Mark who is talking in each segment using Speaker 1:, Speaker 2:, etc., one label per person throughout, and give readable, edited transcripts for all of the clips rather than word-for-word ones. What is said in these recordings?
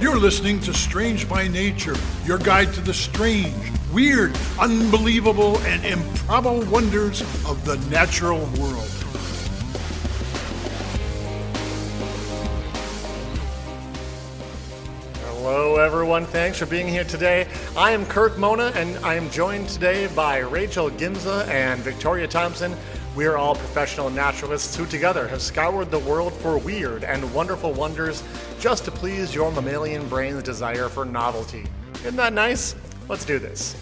Speaker 1: You're listening to Strange by Nature, your guide to the strange, weird, unbelievable, and improbable wonders of the natural world.
Speaker 2: Hello, everyone. Thanks for being here today. I am Kirk Mona, and I am joined today by Rachel Ginza and Victoria Thompson. We are all professional naturalists who together have scoured the world for weird and wonderful wonders just to please your mammalian brain's desire for novelty. Isn't that nice? Let's do this.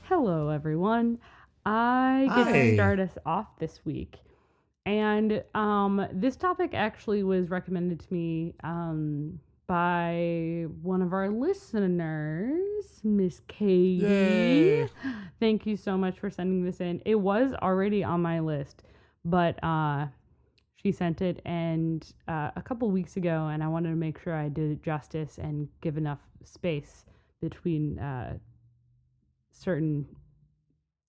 Speaker 3: Hello, everyone. I get to start us off this week. And this topic actually was recommended to me by one of our listeners, Miss Katie.
Speaker 4: Yay.
Speaker 3: Thank you so much for sending this in. It was already on my list, but she sent it and a couple weeks ago, and I wanted to make sure I did it justice and give enough space between certain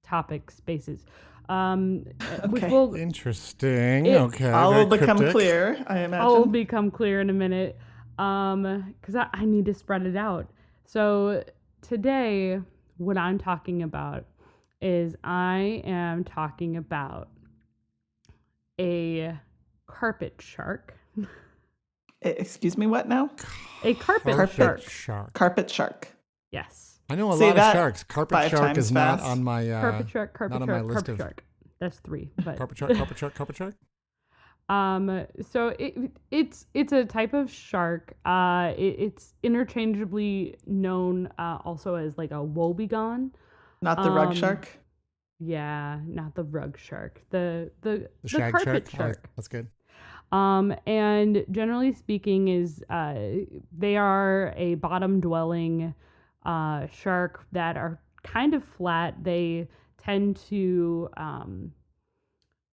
Speaker 3: topic spaces. Which will
Speaker 4: Interesting.
Speaker 5: All will
Speaker 4: very
Speaker 5: become
Speaker 4: cryptic.
Speaker 5: clear, I imagine.
Speaker 3: all become clear in a minute, because I need to spread it out. So today, what I'm talking about is I am talking about a carpet shark.
Speaker 5: Excuse me, what now?
Speaker 3: A carpet shark.
Speaker 4: Shark.
Speaker 5: Carpet shark.
Speaker 3: Yes.
Speaker 4: I know a
Speaker 5: Say
Speaker 4: lot of
Speaker 5: that
Speaker 4: sharks. Carpet
Speaker 5: 5
Speaker 4: shark
Speaker 5: times
Speaker 4: is not
Speaker 5: fast.
Speaker 4: on my
Speaker 3: Carpet shark, carpet
Speaker 4: not on my
Speaker 3: shark,
Speaker 4: list
Speaker 3: carpet
Speaker 4: of
Speaker 3: shark. That's 3. But
Speaker 4: carpet shark, carpet shark, carpet shark.
Speaker 3: So it's a type of shark. It's interchangeably known also as like a woebegone.
Speaker 5: Not the rug shark.
Speaker 3: Yeah, not the rug shark. The
Speaker 4: shag
Speaker 3: carpet
Speaker 4: shark.
Speaker 3: shark.
Speaker 4: That's good.
Speaker 3: And generally speaking, is they are a bottom dwelling shark that are kind of flat. They tend to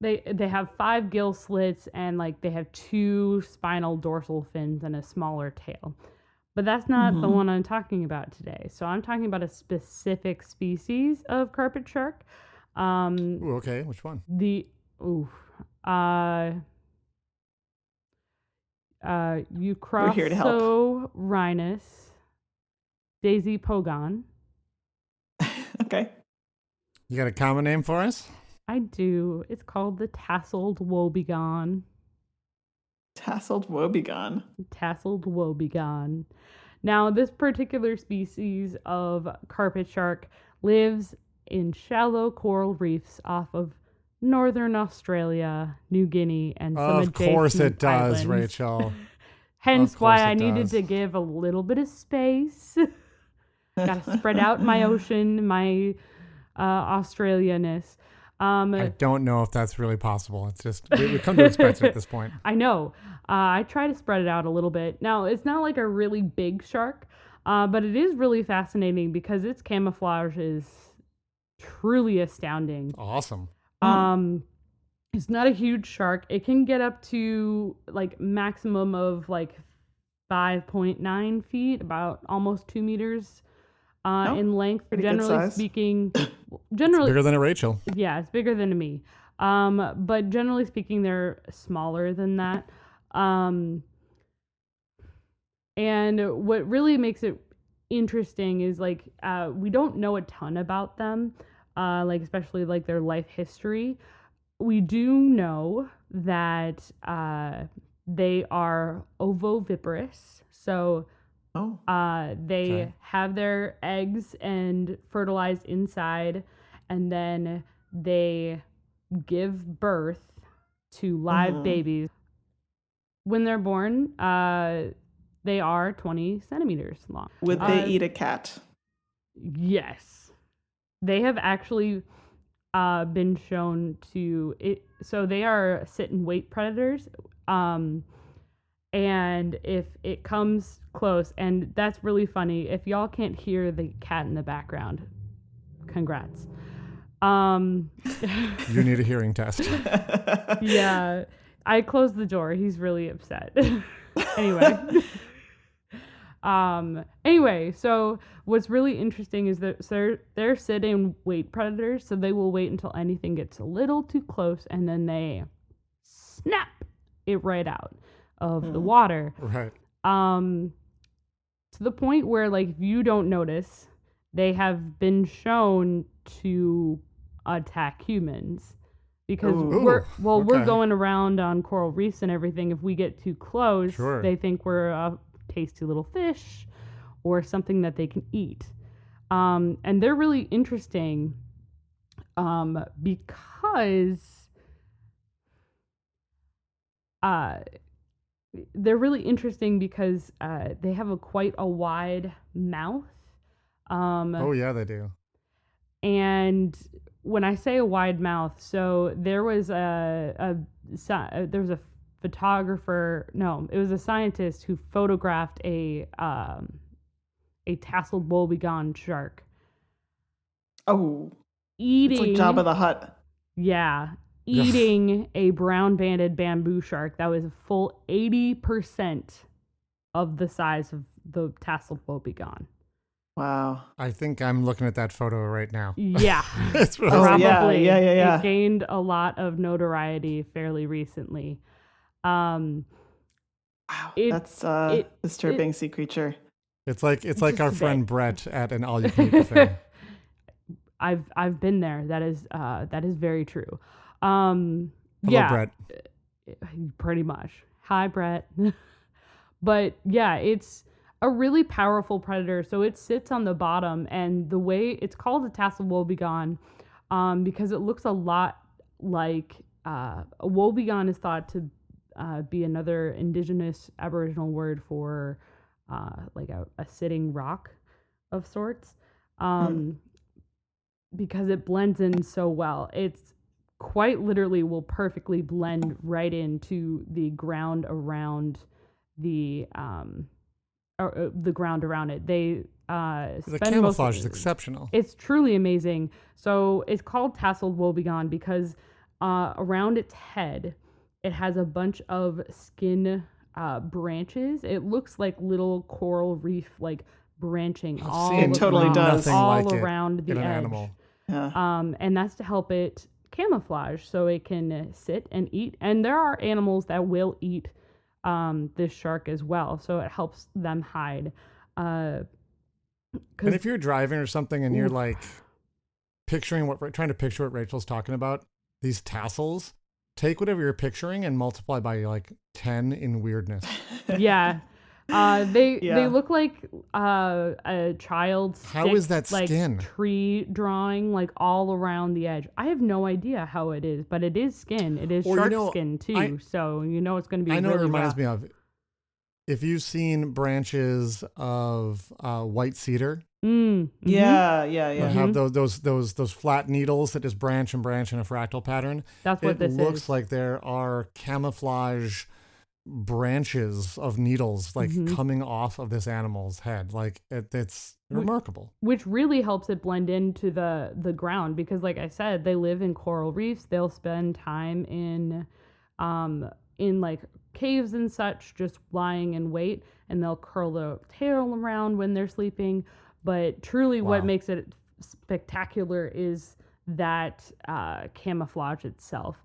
Speaker 3: They have 5 gill slits and like they have 2 spinal dorsal fins and a smaller tail. But that's not the one I'm talking about today. So I'm talking about a specific species of carpet shark.
Speaker 4: Ooh, okay, which one?
Speaker 5: here to help.
Speaker 3: Euchrosophrynus daisy pogon.
Speaker 5: Okay.
Speaker 4: You got a common name for us?
Speaker 3: I do. It's called the tasseled woebegone.
Speaker 5: Tasseled woebegone.
Speaker 3: Tasseled woebegone. Now, this particular species of carpet shark lives in shallow coral reefs off of northern Australia, New Guinea, and some
Speaker 4: Of course
Speaker 3: adjacent
Speaker 4: it does,
Speaker 3: islands.
Speaker 4: Rachel.
Speaker 3: Hence
Speaker 4: Of
Speaker 3: why
Speaker 4: course
Speaker 3: I
Speaker 4: it
Speaker 3: needed
Speaker 4: does.
Speaker 3: to give a little bit of space. Got to spread out my ocean, my Australia-ness.
Speaker 4: I don't know if that's really possible. It's just we've come to expect it at this point.
Speaker 3: I know. I try to spread it out a little bit. Now, it's not like a really big shark, but it is really fascinating because its camouflage is truly astounding.
Speaker 4: Awesome.
Speaker 3: It's not a huge shark. It can get up to like maximum of like 5.9 feet, about almost 2 meters in length.
Speaker 5: Pretty good
Speaker 3: Generally
Speaker 5: size.
Speaker 3: speaking,
Speaker 4: Bigger than a Rachel.
Speaker 3: yeah, it's bigger than me. But generally speaking, they're smaller than that. And what really makes it interesting is like we don't know a ton about them, like especially like their life history. We do know that they are ovoviviparous, so they have their eggs and fertilized inside, and then they give birth to live babies. When they're born, they are 20 centimeters long.
Speaker 5: Would they eat a cat?
Speaker 3: Yes. They have actually been shown to it. So they are sit and wait predators. And if it comes close, and that's really funny. If y'all can't hear the cat in the background, congrats.
Speaker 4: You need a hearing test.
Speaker 3: Yeah. I closed the door. He's really upset. Anyway, so what's really interesting is that they're sit and wait predators, so they will wait until anything gets a little too close and then they snap it right out. of the water.
Speaker 4: Right.
Speaker 3: To the point where, like, if you don't notice, they have been shown to attack humans. Because we're going around on coral reefs and everything. If we get too close, they think we're a tasty little fish or something that they can eat. And they're really interesting because they have quite a wide mouth.
Speaker 4: They do.
Speaker 3: And when I say a wide mouth, so there was a photographer. No, it was a scientist who photographed a tasseled woebegone shark.
Speaker 5: Oh,
Speaker 3: eating.
Speaker 5: It's like Jabba the Hutt.
Speaker 3: Yeah, eating a brown-banded bamboo shark that was a full 80% of the size of the tasseled woebegone.
Speaker 5: Wow.
Speaker 4: I think I'm looking at that photo right now.
Speaker 3: Yeah.
Speaker 4: It's really
Speaker 3: probably.
Speaker 5: Yeah.
Speaker 3: It gained a lot of notoriety fairly recently.
Speaker 5: Wow. That's a disturbing sea creature.
Speaker 4: It's like our friend Brett at an all-you-can-eat buffet.
Speaker 3: I've been there. That is very true.
Speaker 4: Hello, Brett.
Speaker 3: Pretty much. Hi, Brett. But yeah, it's a really powerful predator. So it sits on the bottom, and the way it's called a tasseled woebegone, because it looks a lot like a woebegone is thought to be another indigenous Aboriginal word for like a sitting rock of sorts, because it blends in so well. It's quite literally will perfectly blend right into the ground around the ground around it. They
Speaker 4: the camouflage is exceptional.
Speaker 3: It's truly amazing. So it's called tasseled woebegone because around its head, it has a bunch of skin branches. It looks like little coral reef like branching all around the edge.
Speaker 4: Animal.
Speaker 5: Yeah.
Speaker 3: And that's to help it camouflage so it can sit and eat. And there are animals that will eat this shark as well, so it helps them hide.
Speaker 4: And if you're driving or something and you're like trying to picture what Rachel's talking about, these tassels, take whatever you're picturing and multiply by like 10 in weirdness.
Speaker 3: Yeah. They look like a child's
Speaker 4: How is that skin?
Speaker 3: Tree drawing like all around the edge. I have no idea how it is, but it is skin. It is shark skin too, so it's going to be.
Speaker 4: I know
Speaker 3: really
Speaker 4: it reminds
Speaker 3: rough.
Speaker 4: me of if you've seen branches of white cedar.
Speaker 3: Mm-hmm.
Speaker 5: Yeah.
Speaker 4: They have those flat needles that just branch in a fractal pattern.
Speaker 3: That's what this is.
Speaker 4: It looks like there are camouflage branches of needles like coming off of this animal's head. Like it's remarkable.
Speaker 3: Which really helps it blend into the ground because, like I said, they live in coral reefs. They'll spend time in like caves and such, just lying in wait, and they'll curl the tail around when they're sleeping. But truly, what makes it spectacular is that camouflage itself.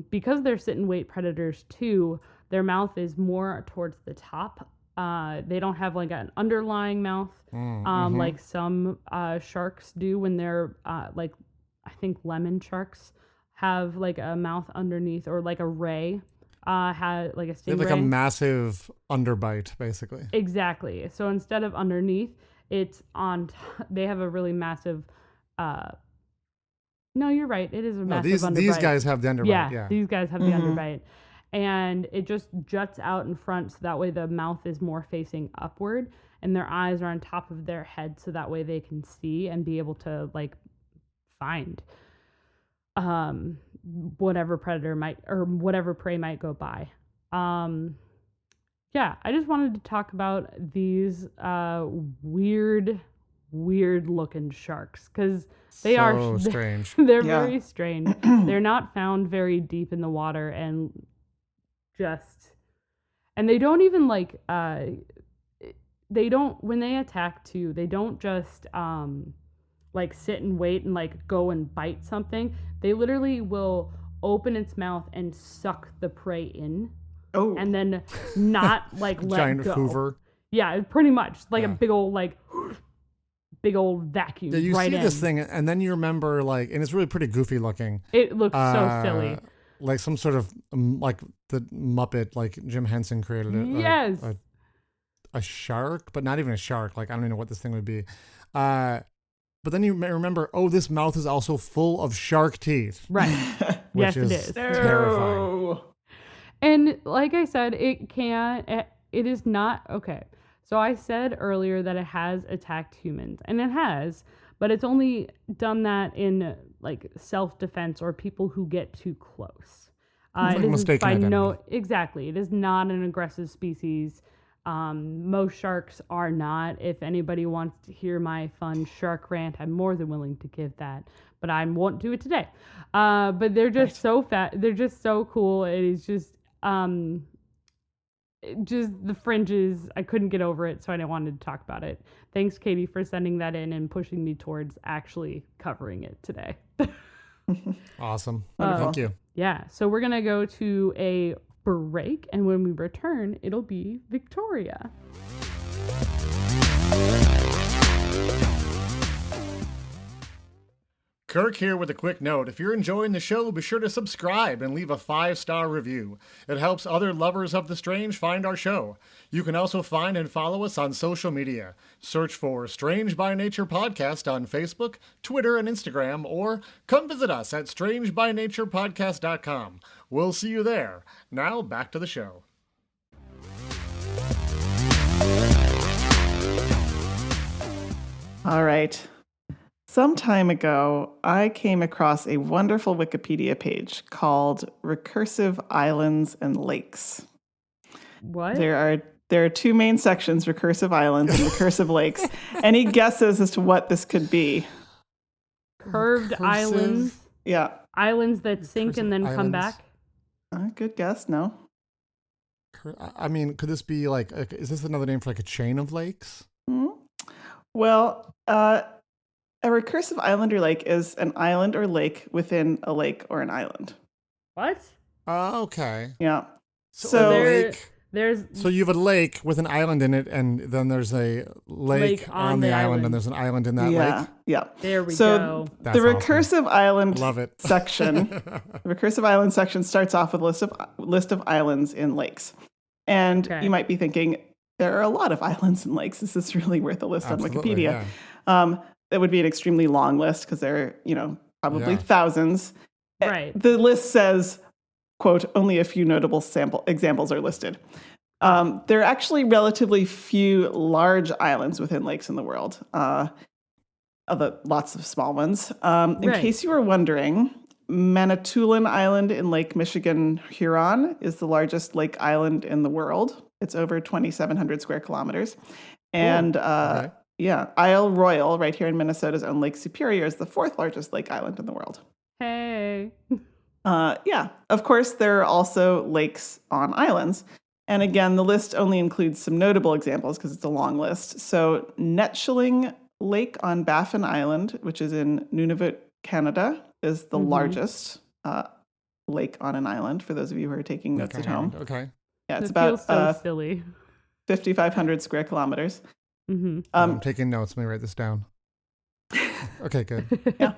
Speaker 3: Because they're sit and wait predators too, their mouth is more towards the top. They don't have like an underlying mouth like some sharks do when they're like, I think lemon sharks have like a mouth underneath, or like a ray had like a stingray.
Speaker 4: They have like a massive underbite, basically.
Speaker 3: Exactly. So instead of underneath, it's on. They have a really massive. No, you're right. It is a massive underbite.
Speaker 4: These guys have the underbite. Yeah.
Speaker 3: These guys have the underbite. And it just juts out in front, so that way the mouth is more facing upward, and their eyes are on top of their head, so that way they can see and be able to like find whatever predator might, or whatever prey might go by. Yeah, I just wanted to talk about these weird looking sharks, because they are
Speaker 4: strange.
Speaker 3: They're very strange. They're not found very deep in the water, and they don't even like they don't, when they attack too, they don't just like sit and wait and like go and bite something. They literally will open its mouth and suck the prey in. and then not like let
Speaker 4: giant
Speaker 3: go.
Speaker 4: Hoover.
Speaker 3: Yeah, pretty much like a big old vacuum.
Speaker 4: Yeah, you
Speaker 3: right
Speaker 4: see
Speaker 3: in.
Speaker 4: this thing, and then you remember and it's really pretty goofy looking.
Speaker 3: It looks so silly,
Speaker 4: like some sort of like the Muppet, like Jim Henson created it.
Speaker 3: Yes,
Speaker 4: a shark, but not even a shark. Like I don't even know what this thing would be. But then you may remember, this mouth is also full of shark teeth.
Speaker 3: Right.
Speaker 4: Which
Speaker 3: yes, it is.
Speaker 4: Terrifying.
Speaker 3: And like I said, it is not, okay. So I said earlier that it has attacked humans, and it has, but it's only done that in like self-defense or people who get too close.
Speaker 4: It's like mistaken identity.
Speaker 3: Exactly. It is not an aggressive species. Most sharks are not. If anybody wants to hear my fun shark rant, I'm more than willing to give that, but I won't do it today. But they're just so fat. They're just so cool. It is just the fringes. I couldn't get over it, so I wanted to talk about it. Thanks, Katie, for sending that in and pushing me towards actually covering it today.
Speaker 4: Awesome. Thank you.
Speaker 3: Yeah. So we're going to go to a break, and when we return, it'll be Victoria.
Speaker 2: Kirk here with a quick note. If you're enjoying the show, be sure to subscribe and leave a 5-star review. It helps other lovers of the strange find our show. You can also find and follow us on social media. Search for Strange by Nature Podcast on Facebook, Twitter, and Instagram, or come visit us at strangebynaturepodcast.com. We'll see you there. Now, back to the show.
Speaker 5: All right. Some time ago, I came across a wonderful Wikipedia page called Recursive Islands and Lakes.
Speaker 3: What?
Speaker 5: There are two main sections, Recursive Islands and Recursive Lakes. Any guesses as to what this could be?
Speaker 3: Curved islands?
Speaker 5: Yeah.
Speaker 3: Islands that sink and then come back?
Speaker 5: Good guess, no.
Speaker 4: I mean, could this be like, is this another name for like a chain of lakes?
Speaker 5: Mm-hmm. Well, a recursive island or lake is an island or lake within a lake or an island.
Speaker 3: What?
Speaker 4: Okay.
Speaker 5: Yeah.
Speaker 4: So
Speaker 3: there's
Speaker 4: so you have a lake with an island in it, and then there's a lake on the island, and there's an island in that lake.
Speaker 5: Yeah.
Speaker 3: There we
Speaker 5: go.
Speaker 3: So
Speaker 5: the recursive island section, the recursive island section starts off with a list of islands in lakes. And you might be thinking, there are a lot of islands and lakes. Is this really worth a list on Wikipedia? Yeah. That would be an extremely long list because there are, probably thousands.
Speaker 3: Right.
Speaker 5: The list says, quote, only a few notable examples are listed. There are actually relatively few large islands within lakes in the world. Lots of small ones. In case you were wondering, Manitoulin Island in Lake Michigan, Huron is the largest lake island in the world. It's over 2,700 square kilometers. And Isle Royal, right here in Minnesota's own Lake Superior, is the fourth largest lake island in the world.
Speaker 3: Hey.
Speaker 5: Of course, there are also lakes on islands. And again, the list only includes some notable examples because it's a long list. So Netshilling Lake on Baffin Island, which is in Nunavut, Canada, is the largest lake on an island, for those of you who are taking notes at home.
Speaker 4: Okay.
Speaker 5: Yeah, it's
Speaker 3: about
Speaker 5: so
Speaker 3: silly.
Speaker 5: 5,500 square kilometers.
Speaker 3: Mm-hmm.
Speaker 4: I'm taking notes. Let me write this down. Okay, good.
Speaker 5: Yeah.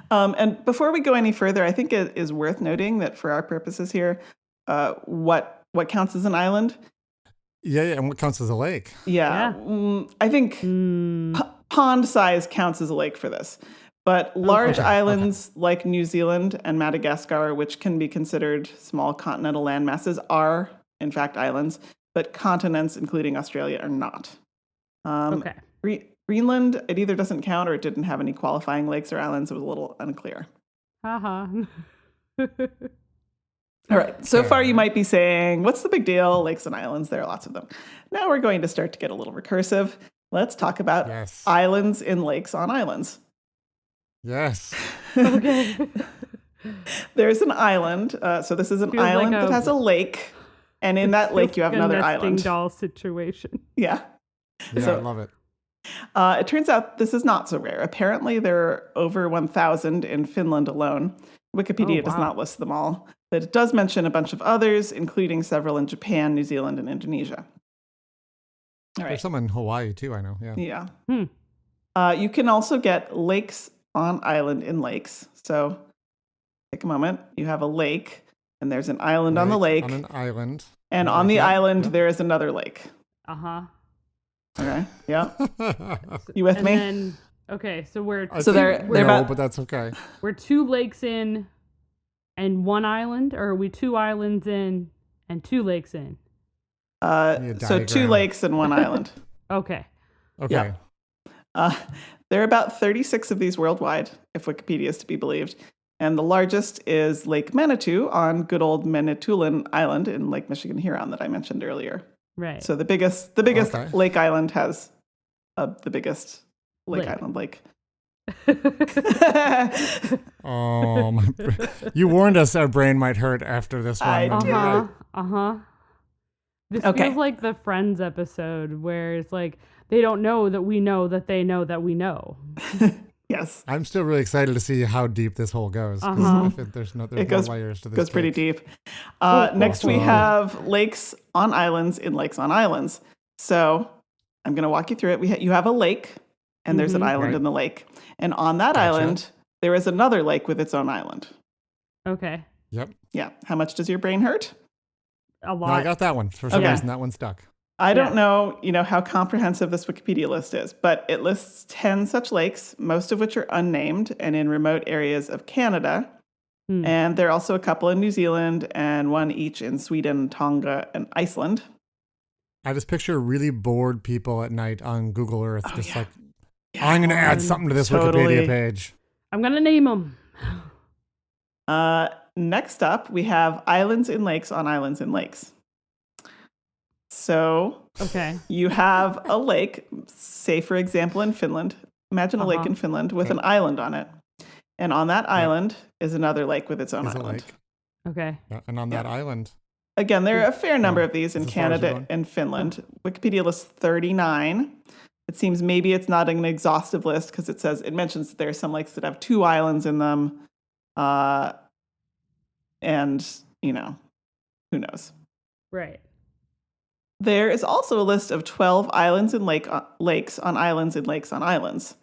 Speaker 5: And before we go any further, I think it is worth noting that for our purposes here, what counts as an island?
Speaker 4: Yeah, and what counts as a lake?
Speaker 5: Yeah. I think pond size counts as a lake for this. But large islands like New Zealand and Madagascar, which can be considered small continental land masses, are, in fact, islands. But continents, including Australia, are not. Greenland, it either doesn't count or it didn't have any qualifying lakes or islands. It was a little unclear.
Speaker 3: Haha.
Speaker 5: All right. So far, you might be saying, what's the big deal? Lakes and islands, there are lots of them. Now we're going to start to get a little recursive. Let's talk about islands in lakes on islands.
Speaker 4: Yes.
Speaker 3: Okay.
Speaker 5: There's an island. So this is an island that has a lake. And in that lake, you have another island.
Speaker 3: Nesting doll situation.
Speaker 5: Yeah.
Speaker 4: Yeah, I love it.
Speaker 5: It turns out this is not so rare. Apparently, there are over 1,000 in Finland alone. Wikipedia does not list them all. But it does mention a bunch of others, including several in Japan, New Zealand, and Indonesia. All right.
Speaker 4: There's some in Hawaii too, I know. Yeah.
Speaker 5: Yeah. You can also get lakes on island in lakes. So take a moment. You have a lake, and there's an island on the lake.
Speaker 4: On an island.
Speaker 5: And on the island, there is another lake.
Speaker 3: Uh-huh.
Speaker 5: Okay. Yeah. You with me?
Speaker 3: Then, okay, so
Speaker 5: they're about,
Speaker 4: but that's okay.
Speaker 3: we're 2 lakes in and 1 island, or are we 2 islands in and 2 lakes in?
Speaker 5: so 2 lakes and 1 island.
Speaker 3: Okay.
Speaker 5: Yeah. There are about 36 of these worldwide, if Wikipedia is to be believed. And the largest is Lake Manitou on good old Manitoulin Island in Lake Michigan Huron that I mentioned earlier.
Speaker 3: Right.
Speaker 5: So the biggest lake island has the biggest lake island lake.
Speaker 4: Oh, you warned us our brain might hurt after this one.
Speaker 3: Uh-huh. This feels like the Friends episode where it's like they don't know that we know that they know that we know.
Speaker 5: Yes.
Speaker 4: I'm still really excited to see how deep this hole goes. There's more layers to this.
Speaker 5: It goes pretty deep. Next, we have lakes on islands in lakes on islands. So I'm going to walk you through it. You have a lake, and there's an island in the lake. And on that island, there is another lake with its own island.
Speaker 3: Okay.
Speaker 4: Yep.
Speaker 5: Yeah. How much does your brain hurt?
Speaker 3: A lot.
Speaker 4: No, I got that one. For some reason, that one stuck.
Speaker 5: I don't know, how comprehensive this Wikipedia list is, but it lists 10 such lakes, most of which are unnamed and in remote areas of Canada. And there are also a couple in New Zealand and one each in Sweden, Tonga, and Iceland.
Speaker 4: I just picture really bored people at night on Google Earth, I'm going to add something to this Wikipedia page.
Speaker 3: I'm going to name them.
Speaker 5: Next up, we have islands in lakes on islands in lakes. So you have a lake, say, for example, in Finland. Imagine a lake in Finland with an island on it. And on that island is another lake with its own island.
Speaker 3: Okay.
Speaker 4: Yeah, and on that island.
Speaker 5: Again, there are a fair number of these in Canada and Finland. Wikipedia lists 39. It seems maybe it's not an exhaustive list because it mentions that there are some lakes that have 2 islands in them. And, who knows?
Speaker 3: Right.
Speaker 5: There is also a list of 12 islands and lakes on islands and lakes on islands.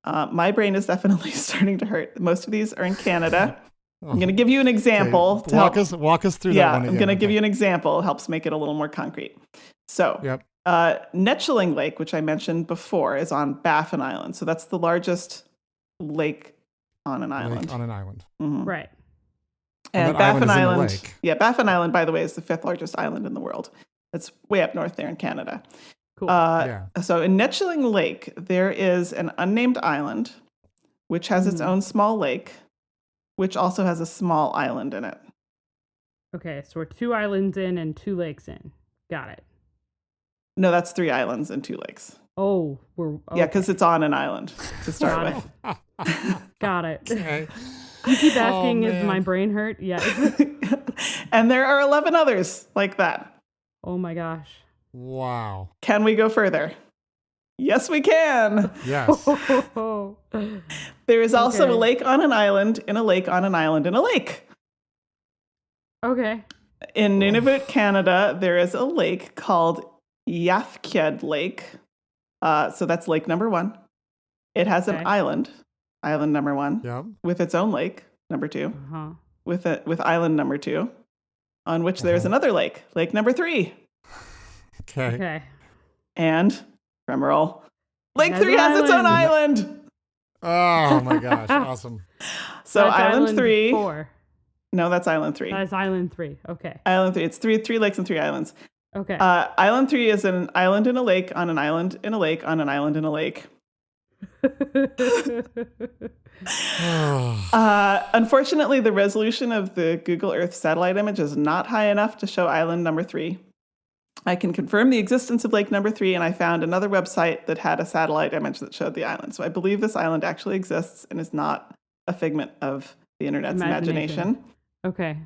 Speaker 5: My brain is definitely starting to hurt. Most of these are in Canada. I'm going to give you an example.
Speaker 4: Okay. Walk us through that one again.
Speaker 5: I'm going to give you an example. It helps make it a little more concrete. So, Netchling Lake, which I mentioned before, is on Baffin Island. So that's the largest lake on an island.
Speaker 3: Mm-hmm. Right.
Speaker 5: And Baffin Island, Baffin Island, by the way, is the 5th largest island in the world. It's way up north there in Canada.
Speaker 3: Cool.
Speaker 5: So in Netchling Lake, there is an unnamed island, which has its own small lake, which also has a small island in it.
Speaker 3: Okay, so we're 2 islands in and 2 lakes in. Got it.
Speaker 5: No, that's 3 islands and 2 lakes.
Speaker 3: Oh,
Speaker 5: yeah, because it's on an island to start
Speaker 3: with. Got it.
Speaker 4: Okay.
Speaker 3: You keep asking, is my brain hurt? Yes.
Speaker 5: And there are 11 others like that.
Speaker 3: Oh my gosh.
Speaker 4: Wow.
Speaker 5: Can we go further? Yes, we can.
Speaker 4: Yes.
Speaker 5: There is also a lake on an island, in a lake on an island, in a lake.
Speaker 3: Okay.
Speaker 5: In Nunavut, Canada, there is a lake called Yafked Lake. So that's lake number 1. It has an island number 1, with its own lake, number 2, with island number 2, on which there's another lake number 3.
Speaker 4: Okay.
Speaker 5: And, drumroll, lake 3 has its own island.
Speaker 4: Oh my gosh, awesome.
Speaker 5: So
Speaker 3: that's
Speaker 5: island 3.
Speaker 3: 4.
Speaker 5: No, that's island 3.
Speaker 3: That's island 3. Okay.
Speaker 5: Island 3. It's three lakes and 3 islands.
Speaker 3: Okay.
Speaker 5: Island 3 is an island in a lake on an island in a lake on an island in a lake. Unfortunately, the resolution of the Google Earth satellite image is not high enough to show island number 3. I can confirm the existence of lake number 3, and I found another website that had a satellite image that showed the island. So I believe this island actually exists and is not a figment of the internet's imagination.
Speaker 3: Okay.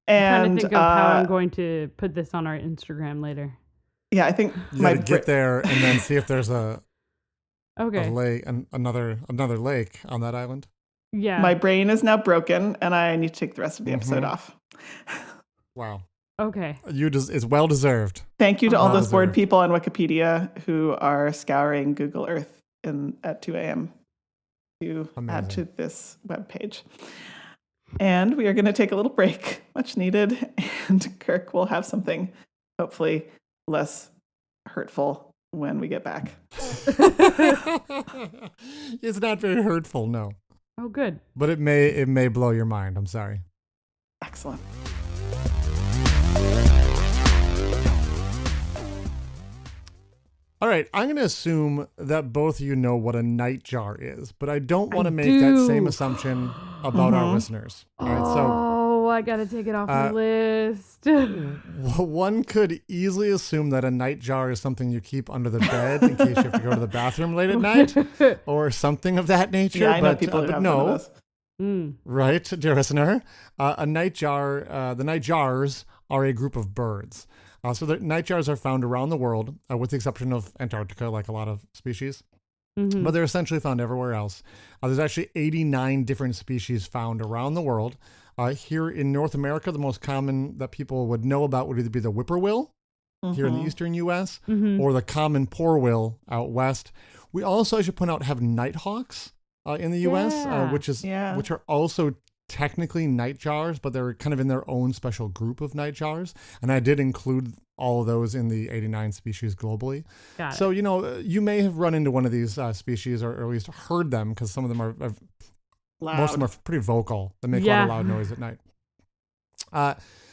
Speaker 4: And
Speaker 3: I'm trying to think of how I'm going to put this on our Instagram later.
Speaker 5: Yeah, I think
Speaker 4: you gotta get there and then see if there's a
Speaker 3: lake,
Speaker 4: another lake on that island.
Speaker 3: Yeah.
Speaker 5: My brain is now broken, and I need to take the rest of the episode off.
Speaker 4: Wow.
Speaker 3: Okay.
Speaker 4: It's well deserved.
Speaker 5: Thank you to all
Speaker 4: Well
Speaker 5: those bored
Speaker 4: deserved.
Speaker 5: people on Wikipedia who are scouring Google Earth at 2 a.m. to add to this webpage. And we are going to take a little break, much needed, and Kirk will have something hopefully less hurtful when we get back.
Speaker 4: It's not very hurtful, no.
Speaker 3: Oh, good.
Speaker 4: But it may blow your mind. I'm sorry.
Speaker 5: Excellent.
Speaker 4: All right, I'm going to assume that both of you know what a nightjar is, but I don't want to make that same assumption about our listeners. All right, so
Speaker 3: I got to take it off the list.
Speaker 4: one could easily assume that a nightjar is something you keep under the bed in case you have to go to the bathroom late at night or something of that nature.
Speaker 5: Yeah, I know
Speaker 4: but,
Speaker 5: people who
Speaker 4: but
Speaker 5: have
Speaker 4: no,
Speaker 5: one of those.
Speaker 4: Right, dear listener. A nightjar, the nightjars are a group of birds. So the nightjars are found around the world, with the exception of Antarctica, like a lot of species. But they're essentially found everywhere else. There's actually 89 different species found around the world. Here in North America, the most common that people would know about would either be the whippoorwill here in the eastern U.S. Or the common poorwill out west. We also, I should point out, have nighthawks in the U.S., which are also technically nightjars, but they're kind of in their own special group of nightjars. And I did include all of those in the 89 species globally.
Speaker 3: Got it.
Speaker 4: So, you may have run into one of these species or at least heard them because some of them are
Speaker 5: Loud.
Speaker 4: most of them are pretty vocal. They make a lot of loud noise at night.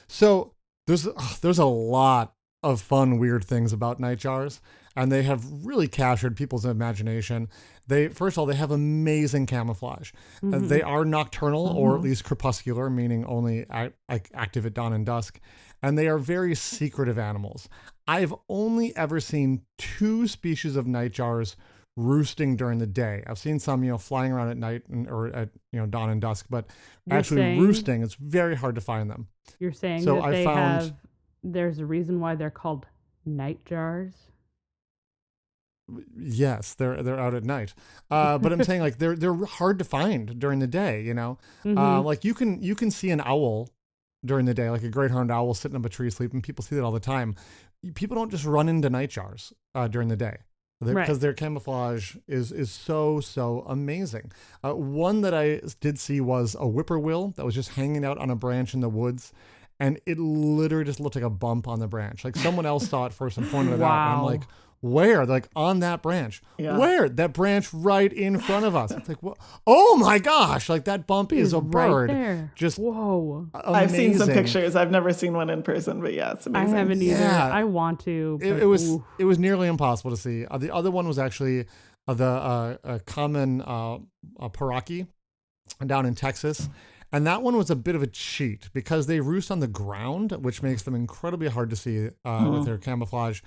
Speaker 4: So there's a lot of fun, weird things about nightjars, and they have really captured people's imagination. First of all, they have amazing camouflage. They are nocturnal or at least crepuscular, meaning only active at dawn and dusk. And they are very secretive animals. I've only ever seen 2 species of nightjars roosting during the day. I've seen some, flying around at night or at, dawn and dusk, but roosting, it's very hard to find them.
Speaker 3: You're saying
Speaker 4: So
Speaker 3: that
Speaker 4: I found,
Speaker 3: there's a reason why they're called nightjars?
Speaker 4: yes, they're out at night. But I'm saying they're hard to find during the day, like you can see an owl during the day, like a great horned owl sitting up a tree sleeping. People see that all the time. People don't just run into nightjars during the day. Because their camouflage is so amazing. One that I did see was a whippoorwill that was just hanging out on a branch in the woods, and it literally just looked like a bump on the branch. Like someone else saw it first and pointed it out, and I'm like, where? They're like, on that branch. Yeah. Where? That branch right in front of us. It's like, what? Oh my gosh! Like that bump is a bird.
Speaker 3: Right there.
Speaker 4: Just
Speaker 3: whoa.
Speaker 4: Amazing.
Speaker 5: I've seen some pictures. I've never seen one in person, but yeah, it's amazing.
Speaker 3: I haven't either.
Speaker 4: Yeah.
Speaker 3: I want to.
Speaker 4: It was nearly impossible to see. The other one was actually the common paraki down in Texas. And that one was a bit of a cheat because they roost on the ground, which makes them incredibly hard to see with their camouflage.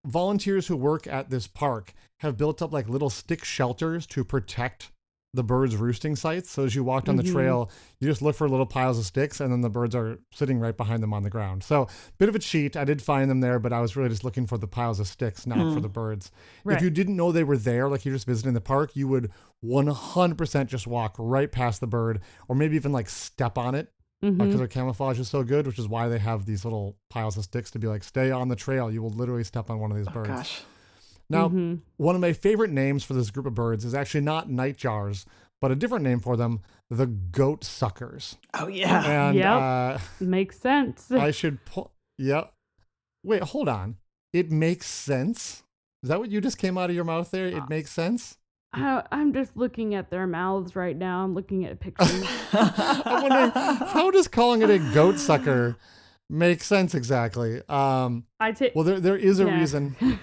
Speaker 4: Volunteers who work at this park have built up like little stick shelters to protect the birds' roosting sites. So as you walk down the trail, you just look for little piles of sticks, and then the birds are sitting right behind them on the ground. So bit of a cheat. I did find them there, but I was really just looking for the piles of sticks, not for the birds.
Speaker 3: Right.
Speaker 4: If you didn't know they were there, like you're just visiting the park, you would 100% just walk right past the bird, or maybe even like step on it. Because their camouflage is so good, which is why they have these little piles of sticks to be like, stay on the trail. You will literally step on one of these birds.
Speaker 5: Gosh.
Speaker 4: Now, one of my favorite names for this group of birds is actually not nightjars, but a different name for them, the goat suckers.
Speaker 5: Oh, yeah.
Speaker 4: And
Speaker 3: makes sense.
Speaker 4: I should Wait, hold on. It makes sense? Is that what you just came out of your mouth there? It makes sense?
Speaker 3: I'm just looking at their mouths right now. I'm looking at pictures.
Speaker 4: I'm wondering, how does calling it a goat sucker make sense exactly? Well, there is a reason.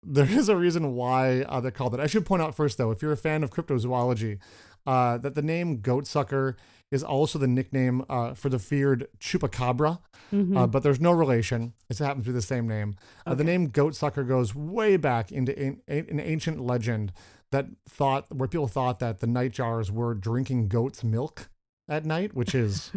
Speaker 4: There is a reason why they're called it. I should point out first, though, if you're a fan of cryptozoology, that the name goat sucker is also the nickname for the feared chupacabra, but there's no relation. It happens to be the same name. The name goat sucker goes way back into an ancient legend where people thought that the nightjars were drinking goat's milk at night, which is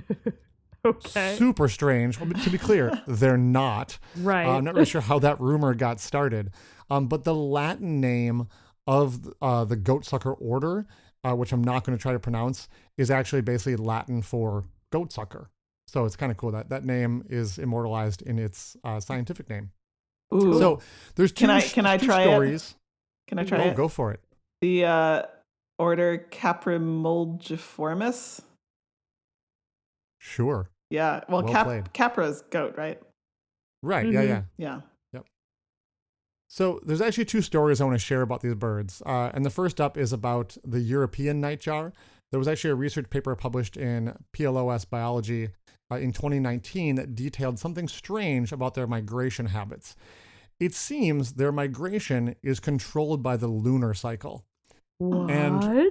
Speaker 4: super strange. Well, to be clear, they're not.
Speaker 3: Right.
Speaker 4: I'm not really sure how that rumor got started. But the Latin name of the goat sucker order which I'm not going to try to pronounce, is actually basically Latin for goat sucker. So it's kind of cool that that name is immortalized in its scientific name.
Speaker 5: Ooh.
Speaker 4: So there's two,
Speaker 5: Can I
Speaker 4: two
Speaker 5: try
Speaker 4: stories.
Speaker 5: it? Can I try
Speaker 4: Oh,
Speaker 5: it?
Speaker 4: go for it.
Speaker 5: The order Caprimulgiformis.
Speaker 4: Sure.
Speaker 5: Yeah. Well,
Speaker 4: Well played.
Speaker 5: Capra's goat, right?
Speaker 4: Right.
Speaker 3: Mhm.
Speaker 4: Yeah.
Speaker 5: Yeah.
Speaker 4: So there's actually two stories I want to share about these birds. And the first up is about the European nightjar. There was actually a research paper published in PLOS Biology in 2019 that detailed something strange about their migration habits. It seems their migration is controlled by the lunar cycle.
Speaker 3: What?
Speaker 4: And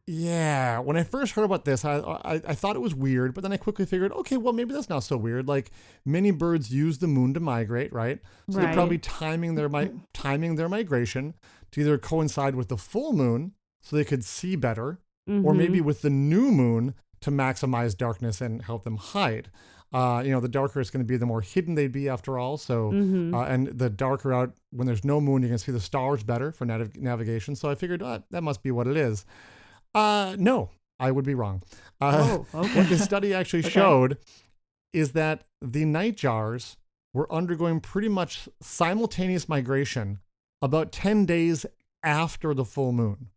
Speaker 4: yeah, when I first heard about this, I thought it was weird, but then I quickly figured, okay, well, maybe that's not so weird. Like many birds use the moon to migrate, right? So they're probably timing their migration to either coincide with the full moon so they could see better, or maybe with the new moon to maximize darkness and help them hide. The darker it's going to be, the more hidden they'd be after all. So, and the darker out when there's no moon, you can see the stars better for navigation. So I figured that must be what it is. No, I would be wrong.
Speaker 3: Okay.
Speaker 4: What the study actually showed is that the nightjars were undergoing pretty much simultaneous migration about 10 days after the full moon.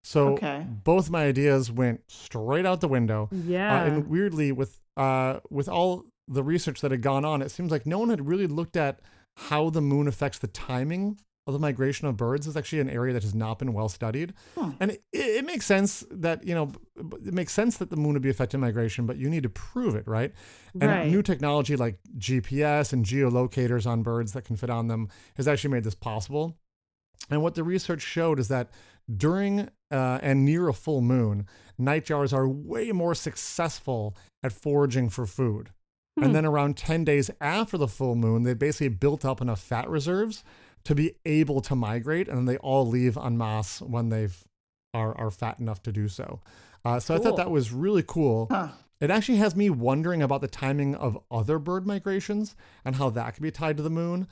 Speaker 4: So both my ideas went straight out the window.
Speaker 3: Yeah.
Speaker 4: And weirdly, with all the research that had gone on, it seems like no one had really looked at how the moon affects the timing of the migration of birds. Is actually an area that has not been well studied. And it makes sense that, it makes sense that the moon would be affecting migration, but you need to prove it, right? And new technology like GPS and geolocators on birds that can fit on them has actually made this possible. And what the research showed is that during and near a full moon, nightjars are way more successful at foraging for food. And then around 10 days after the full moon, they basically built up enough fat reserves to be able to migrate, and then they all leave en masse when they are fat enough to do so. So I thought that was really cool. It actually has me wondering about the timing of other bird migrations and how that could be tied to the moon.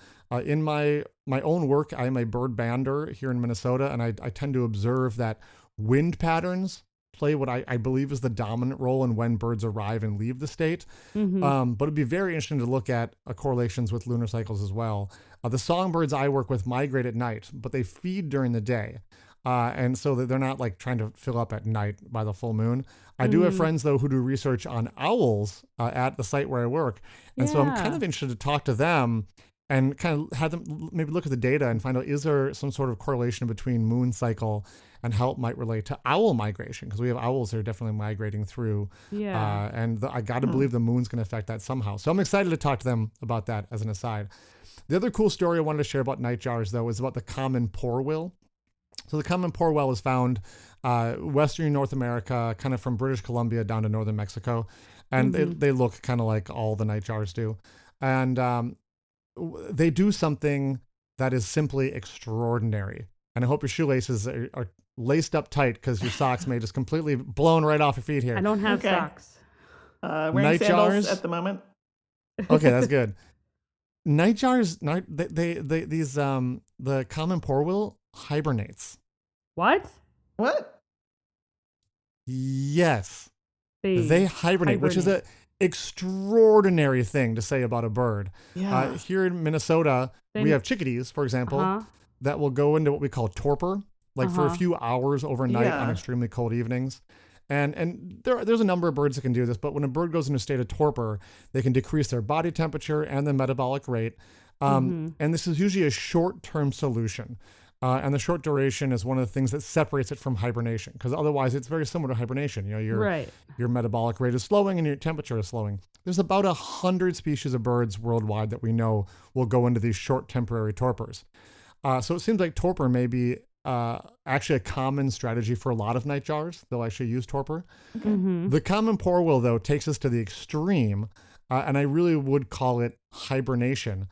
Speaker 4: In my own work, I am a bird bander here in Minnesota, and I tend to observe that wind patterns play what I believe is the dominant role in when birds arrive and leave the state. But it'd be very interesting to look at correlations with lunar cycles as well. The songbirds I work with migrate at night, but they feed during the day. And so that they're not like trying to fill up at night by the full moon. I do have friends though who do research on owls at the site where I work. And so I'm kind of interested to talk to them and kind of have them maybe look at the data and find out, is there some sort of correlation between moon cycle and how it might relate to owl migration? Because we have owls that are definitely migrating through. I got to believe the moon's going to affect that somehow. So I'm excited to talk to them about that as an aside. The other cool story I wanted to share about nightjars though is about the common porwheel. So the common porwheel is found western North America, kind of from British Columbia down to northern Mexico. And they look kind of like all the nightjars do. And they do something that is simply extraordinary. And I hope your shoelaces are laced up tight because your socks may just completely blown right off your feet here.
Speaker 3: I don't have socks.
Speaker 5: Wearing sandals at the moment.
Speaker 4: Okay, that's good. Nightjars, the common porwheel hibernates.
Speaker 3: What?
Speaker 4: Yes. They hibernate, which is an extraordinary thing to say about a bird. Here in Minnesota, we have chickadees, for example, that will go into what we call torpor, like for a few hours overnight on extremely cold evenings. And there's a number of birds that can do this, but when a bird goes into a state of torpor, they can decrease their body temperature and their metabolic rate. And this is usually a short-term solution. And the short duration is one of the things that separates it from hibernation, because otherwise it's very similar to hibernation. Your metabolic rate is slowing and your temperature is slowing. There's about 100 species of birds worldwide that we know will go into these short temporary torpors. So it seems like torpor may be actually a common strategy for a lot of nightjars. They'll actually use torpor. The common porwheel, though, takes us to the extreme, and I really would call it hibernation,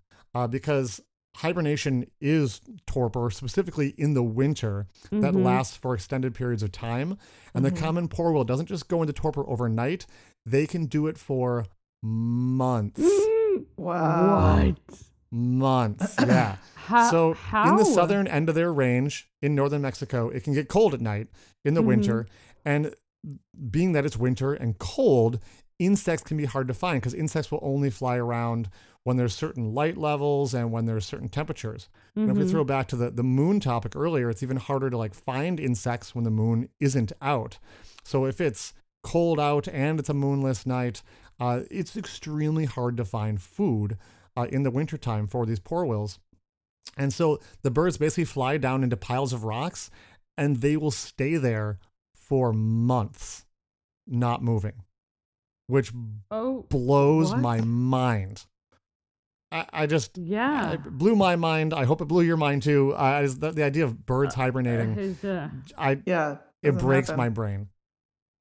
Speaker 4: because hibernation is torpor, specifically in the winter, that lasts for extended periods of time. And the common porwheel doesn't just go into torpor overnight. They can do it for months.
Speaker 5: Wow.
Speaker 3: What?
Speaker 4: Months, yeah. So in the southern end of their range in northern Mexico, it can get cold at night in the winter. And being that it's winter and cold, insects can be hard to find because insects will only fly around when there's certain light levels and when there's certain temperatures. And if we throw back to the moon topic earlier, it's even harder to like find insects when the moon isn't out. So if it's cold out and it's a moonless night, it's extremely hard to find food in the wintertime for these porwills. And so the birds basically fly down into piles of rocks and they will stay there for months, not moving, which blows my mind. I just, it blew my mind. I hope it blew your mind too. The idea of birds hibernating, it breaks my brain.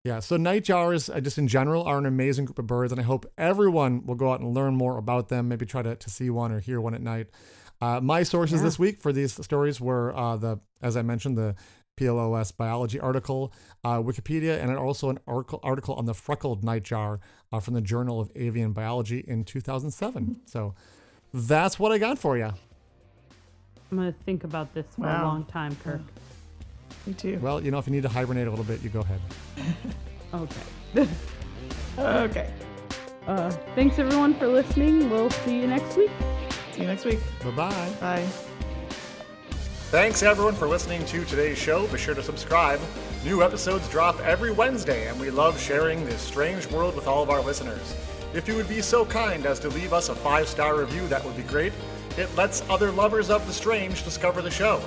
Speaker 4: Yeah, so nightjars, just in general, are an amazing group of birds, and I hope everyone will go out and learn more about them, maybe try to see one or hear one at night. My sources this week for these stories were, as I mentioned, the PLOS biology article, Wikipedia, and also an article on the freckled nightjar from the Journal of Avian Biology in 2007. So that's what I got for you.
Speaker 3: I'm going to think about this for a long time, Kirk.
Speaker 5: Me too.
Speaker 4: Well, if you need to hibernate a little bit, you go ahead.
Speaker 3: Okay.
Speaker 5: Okay.
Speaker 3: Thanks, everyone, for listening. We'll see you next week.
Speaker 5: See you next week.
Speaker 4: Bye-bye.
Speaker 5: Bye.
Speaker 2: Thanks, everyone, for listening to today's show. Be sure to subscribe. New episodes drop every Wednesday, and we love sharing this strange world with all of our listeners. If you would be so kind as to leave us a 5-star review, that would be great. It lets other lovers of the strange discover the show.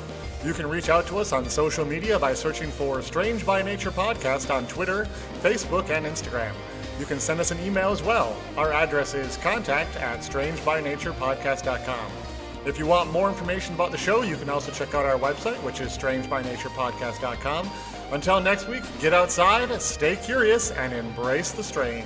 Speaker 2: You can reach out to us on social media by searching for Strange by Nature Podcast on Twitter, Facebook, and Instagram. You can send us an email as well. Our address is contact@strangebynaturepodcast.com. If you want more information about the show, you can also check out our website, which is strangebynaturepodcast.com. Until next week, get outside, stay curious, and embrace the strange.